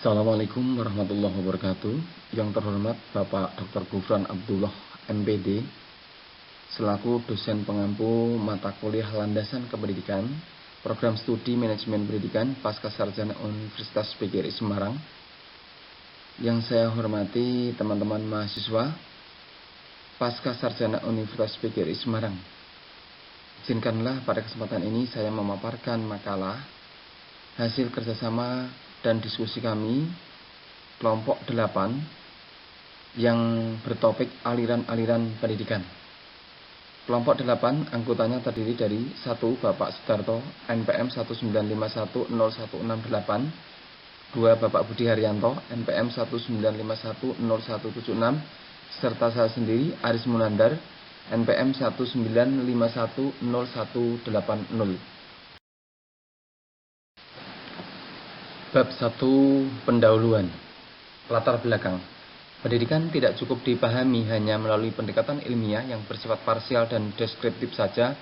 Assalamualaikum warahmatullahi wabarakatuh. Yang terhormat Bapak Dr. Gufran Abdullah MPD selaku dosen pengampu mata kuliah landasan kependidikan program studi manajemen pendidikan Pascasarjana Universitas PGRI Semarang. Yang saya hormati teman-teman mahasiswa Pascasarjana Universitas PGRI Semarang. Izinkanlah pada kesempatan ini saya memaparkan makalah hasil kerjasama dan diskusi kami kelompok 8 yang bertopik aliran-aliran pendidikan. Kelompok 8 anggotanya terdiri dari 1. Bapak Sudarto NPM 195101668, 2. Bapak Budi Haryanto NPM 195100176, serta saya sendiri Aris Munandar NPM 195100180. Bab 1. Pendahuluan. Latar belakang. Pendidikan tidak cukup dipahami hanya melalui pendekatan ilmiah yang bersifat parsial dan deskriptif saja,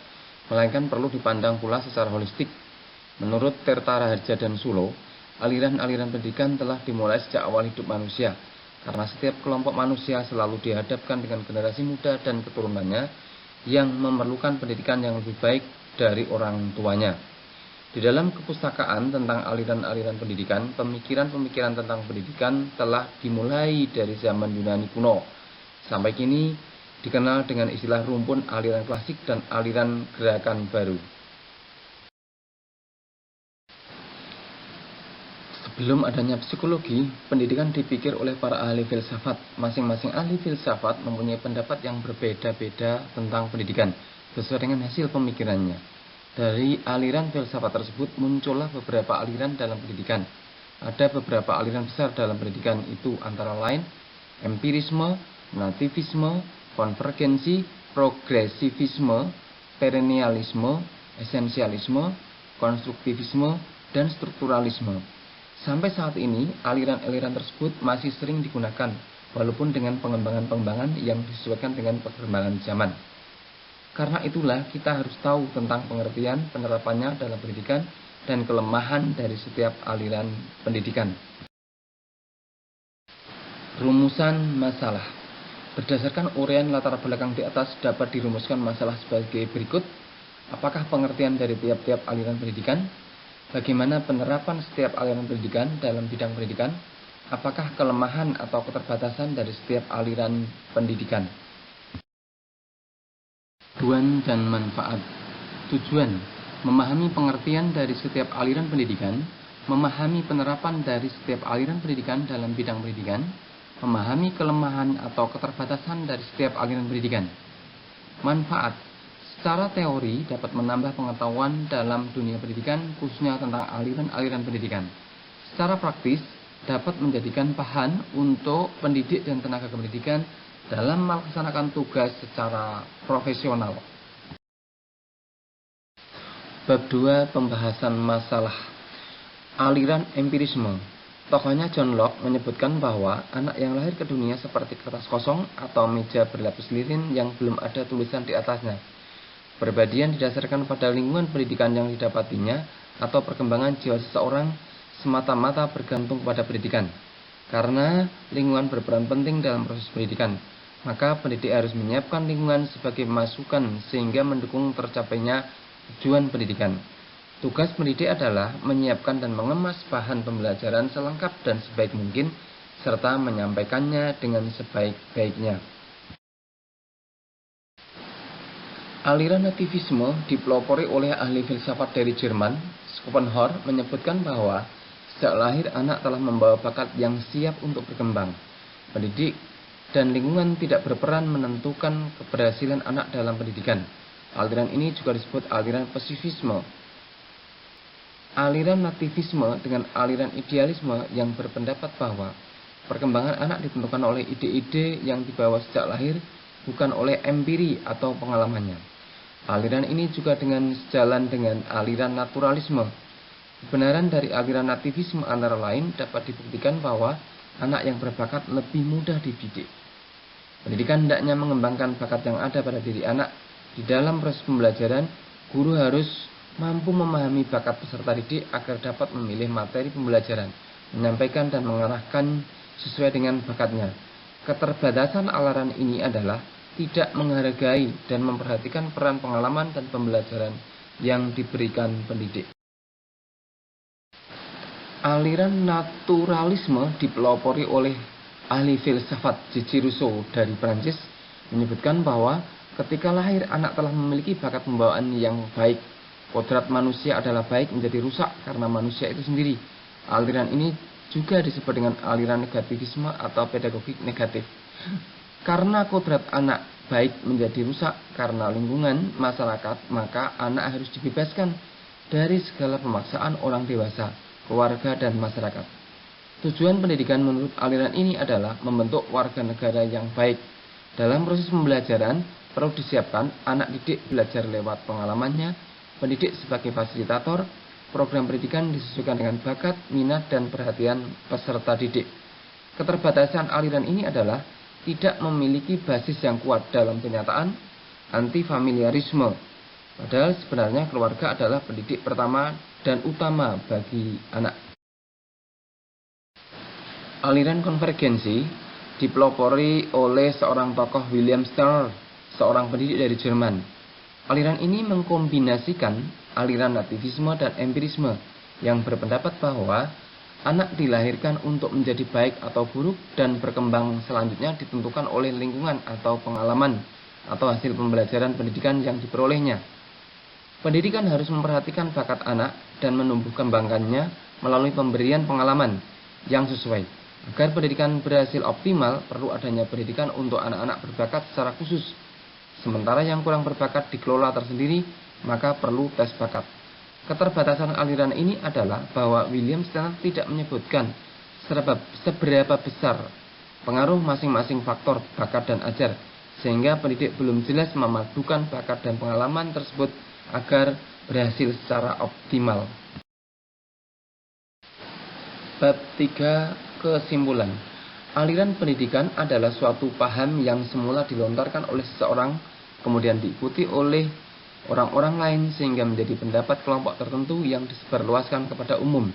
melainkan perlu dipandang pula secara holistik. Menurut Tirta Raharja dan Sulo, aliran-aliran pendidikan telah dimulai sejak awal hidup manusia, karena setiap kelompok manusia selalu dihadapkan dengan generasi muda dan keturunannya yang memerlukan pendidikan yang lebih baik dari orang tuanya. Di dalam kepustakaan tentang aliran-aliran pendidikan, pemikiran-pemikiran tentang pendidikan telah dimulai dari zaman Yunani kuno. Sampai kini dikenal dengan istilah rumpun aliran klasik dan aliran gerakan baru. Sebelum adanya psikologi, pendidikan dipikir oleh para ahli filsafat. Masing-masing ahli filsafat mempunyai pendapat yang berbeda-beda tentang pendidikan, sesuai dengan hasil pemikirannya. Dari aliran filsafat tersebut muncullah beberapa aliran dalam pendidikan. Ada beberapa aliran besar dalam pendidikan itu antara lain empirisme, nativisme, konvergensi, progresivisme, perennialisme, esensialisme, konstruktivisme, dan strukturalisme. Sampai saat ini, aliran-aliran tersebut masih sering digunakan, walaupun dengan pengembangan-pengembangan yang disesuaikan dengan perkembangan zaman. Karena itulah kita harus tahu tentang pengertian penerapannya dalam pendidikan dan kelemahan dari setiap aliran pendidikan. Rumusan masalah. Berdasarkan uraian latar belakang di atas dapat dirumuskan masalah sebagai berikut. Apakah pengertian dari tiap-tiap aliran pendidikan? Bagaimana penerapan setiap aliran pendidikan dalam bidang pendidikan? Apakah kelemahan atau keterbatasan dari setiap aliran pendidikan? Tujuan dan manfaat. Tujuan: memahami pengertian dari setiap aliran pendidikan, memahami penerapan dari setiap aliran pendidikan dalam bidang pendidikan, memahami kelemahan atau keterbatasan dari setiap aliran pendidikan. Manfaat: secara teori dapat menambah pengetahuan dalam dunia pendidikan, khususnya tentang aliran-aliran pendidikan. Secara praktis dapat menjadikan bahan untuk pendidik dan tenaga kependidikan dalam melaksanakan tugas secara profesional. Bab 2. Pembahasan masalah aliran empirisme. Tokohnya John Locke menyebutkan bahwa anak yang lahir ke dunia seperti kertas kosong atau meja berlapis lilin yang belum ada tulisan di atasnya. Kepribadian didasarkan pada lingkungan pendidikan yang didapatinya atau perkembangan jiwa seseorang semata-mata bergantung pada pendidikan. Karena lingkungan berperan penting dalam proses pendidikan, maka pendidik harus menyiapkan lingkungan sebagai masukan sehingga mendukung tercapainya tujuan pendidikan. Tugas pendidik adalah menyiapkan dan mengemas bahan pembelajaran selengkap dan sebaik mungkin, serta menyampaikannya dengan sebaik-baiknya. Aliran nativisme dipelopori oleh ahli filsafat dari Jerman, Schopenhauer, menyebutkan bahwa sejak lahir anak telah membawa bakat yang siap untuk berkembang. Pendidik dan lingkungan tidak berperan menentukan keberhasilan anak dalam pendidikan. Aliran ini juga disebut aliran pasifisme. Aliran nativisme dengan aliran idealisme yang berpendapat bahwa perkembangan anak ditentukan oleh ide-ide yang dibawa sejak lahir, bukan oleh empiri atau pengalamannya. Aliran ini juga sejalan dengan aliran naturalisme. Kebenaran dari aliran nativisme antara lain dapat dibuktikan bahwa anak yang berbakat lebih mudah dididik. Pendidikan hendaknya mengembangkan bakat yang ada pada diri anak. Di dalam proses pembelajaran, guru harus mampu memahami bakat peserta didik agar dapat memilih materi pembelajaran. menyampaikan dan mengarahkan sesuai dengan bakatnya. Keterbatasan aliran ini adalah tidak menghargai dan memperhatikan peran pengalaman dan pembelajaran yang diberikan pendidik. Aliran naturalisme dipelopori oleh ahli filsafat J.C. Rousseau dari Prancis, menyebutkan bahwa ketika lahir anak telah memiliki bakat pembawaan yang baik. Kodrat manusia adalah baik menjadi rusak karena manusia itu sendiri. Aliran ini juga disebut dengan aliran negativisme atau pedagogik negatif. Karena kodrat anak baik menjadi rusak karena lingkungan masyarakat, maka anak harus dibebaskan dari segala pemaksaan orang dewasa, keluarga, dan masyarakat. Tujuan pendidikan menurut aliran ini adalah membentuk warga negara yang baik. Dalam proses pembelajaran, perlu disiapkan anak didik belajar lewat pengalamannya, pendidik sebagai fasilitator, program pendidikan disesuaikan dengan bakat, minat, dan perhatian peserta didik. Keterbatasan aliran ini adalah tidak memiliki basis yang kuat dalam kenyataan, anti-familiarisme. Padahal sebenarnya keluarga adalah pendidik pertama dan utama bagi anak. Aliran konvergensi dipelopori oleh seorang tokoh William Stirner, seorang pendidik dari Jerman. Aliran ini mengkombinasikan aliran nativisme dan empirisme yang berpendapat bahwa anak dilahirkan untuk menjadi baik atau buruk dan berkembang selanjutnya ditentukan oleh lingkungan atau pengalaman atau hasil pembelajaran pendidikan yang diperolehnya. Pendidikan harus memperhatikan bakat anak dan menumbuh kembangkannya melalui pemberian pengalaman yang sesuai. Agar pendidikan berhasil optimal, perlu adanya pendidikan untuk anak-anak berbakat secara khusus. Sementara yang kurang berbakat dikelola tersendiri, maka perlu tes bakat. Keterbatasan aliran ini adalah bahwa William Stirner tidak menyebutkan seberapa besar pengaruh masing-masing faktor bakat dan ajar, sehingga pendidik belum jelas memadukan bakat dan pengalaman tersebut agar berhasil secara optimal. Bab 3. Kesimpulan. Aliran pendidikan adalah suatu paham yang semula dilontarkan oleh seseorang, kemudian diikuti oleh orang-orang lain sehingga menjadi pendapat kelompok tertentu yang disebarluaskan kepada umum.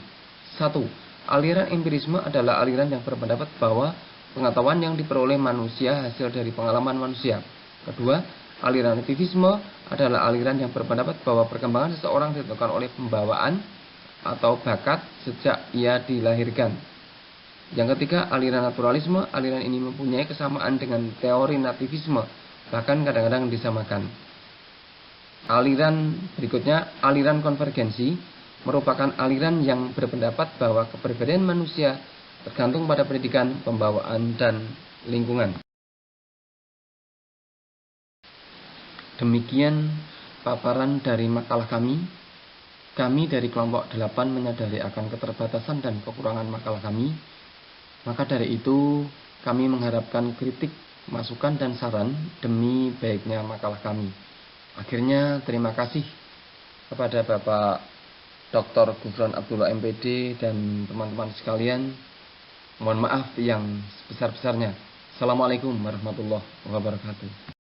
1. Aliran empirisme adalah aliran yang berpendapat bahwa pengetahuan yang diperoleh manusia hasil dari pengalaman manusia. Kedua, aliran nativisme adalah aliran yang berpendapat bahwa perkembangan seseorang ditentukan oleh pembawaan atau bakat sejak ia dilahirkan. Yang ketiga, aliran naturalisme. Aliran ini mempunyai kesamaan dengan teori nativisme, bahkan kadang-kadang disamakan. Aliran berikutnya, aliran konvergensi, merupakan aliran yang berpendapat bahwa keberadaan manusia tergantung pada pendidikan, pembawaan, dan lingkungan. Demikian paparan dari makalah kami. Kami dari kelompok 8 menyadari akan keterbatasan dan kekurangan makalah kami. Maka dari itu, kami mengharapkan kritik, masukan, dan saran demi baiknya makalah kami. Akhirnya, terima kasih kepada Bapak Dr. Gufron Abdullah MPD dan teman-teman sekalian. Mohon maaf yang sebesar-besarnya. Assalamualaikum warahmatullahi wabarakatuh.